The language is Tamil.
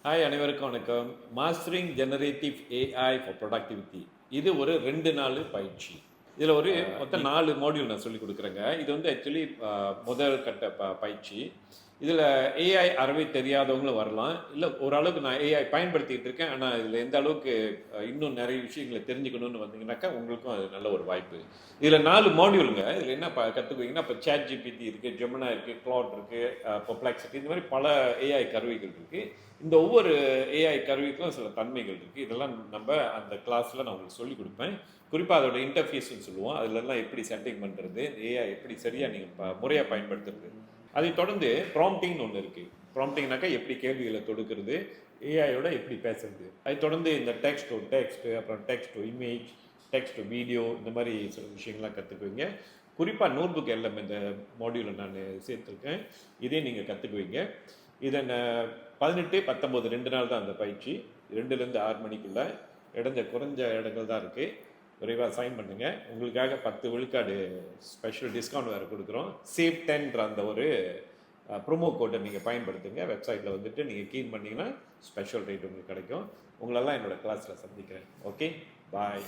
ஹாய், அனைவருக்கும் வணக்கம். Mastering generative AI for productivity. இது ஒரு 2 நாள் பயிற்சி. இதில் ஒரு மொத்தம் 4 மாடியூல் நான் சொல்லிக் கொடுக்குறேங்க. இது வந்து ஆக்சுவலி முதல் கட்ட பயிற்சி. இதில் ஏஐ அறவே தெரியாதவங்களும் வரலாம். இல்லை ஓரளவுக்கு நான் ஏஐ பயன்படுத்திகிட்டு இருக்கேன், ஆனால் இதில் எந்த அளவுக்கு இன்னும் நிறைய விஷயங்களை தெரிஞ்சுக்கணும்னு வந்தீங்கன்னாக்கா உங்களுக்கும் அது நல்ல ஒரு வாய்ப்பு. இதில் 4 மாடியூலுங்க. இதில் என்ன கற்றுக்குவீங்கன்னா, இப்போ சேட் ஜிபிடி இருக்குது, ஜெமினா இருக்குது, கிளாட் இருக்குது, பெர்ப்ளெக்சிட்டி, இந்த மாதிரி பல ஏஐ கருவிகள் இருக்குது. இந்த ஒவ்வொரு ஏஐ கருவிக்கும் சில தன்மைகள் இருக்குது. இதெல்லாம் நம்ம அந்த கிளாஸில் நான் உங்களுக்கு சொல்லிக் கொடுப்பேன். குறிப்பாக அதோட இன்டர்ஃபேஸ்ன்னு சொல்லுவோம். அதிலெல்லாம் எப்படி செட்டிங் பண்ணுறது, ஏஐ எப்படி சரியாக நீங்கள் முறையாக பயன்படுத்துறது. அதை தொடர்ந்து ப்ராம்ப்டிங்னு ஒன்று இருக்குது. ப்ராம்ப்டிங்னாக்கா எப்படி கேள்விகளை தொடுக்கிறது, ஏஐயோட எப்படி பேசுறது. அதை தொடர்ந்து இந்த டெக்ஸ்ட் டு டெக்ஸ்ட், அப்புறம் text to image, text to video, இந்த மாதிரி சில விஷயங்கள்லாம் கற்றுக்குவீங்க. குறிப்பாக நோட்புக் எல்லாம் இந்த மாடியூலில் நான் சேர்த்துருக்கேன். இதே நீங்கள் கற்றுக்குவீங்க. இதை 18, 19 2 நாள் தான் அந்த பயிற்சி. 2லேருந்து 6 மணிக்குள்ளே குறைஞ்ச இடங்கள் தான் இருக்குது. விரைவாக சைன் பண்ணுங்கள். உங்களுக்காக 10 விழுக்காடு ஸ்பெஷல் டிஸ்கவுண்ட் வேறு கொடுக்குறோம். சேவ் 10ன்ற அந்த ஒரு ப்ரோமோ கோடை நீங்கள் பயன்படுத்துங்க. வெப்சைட்டில் வந்துட்டு நீங்கள் கீன் பண்ணிங்கன்னா ஸ்பெஷல் ரேட் உங்களுக்கு கிடைக்கும். உங்களெல்லாம் என்னோடய கிளாஸில் சந்திக்கிறேன். ஓகே, பாய்.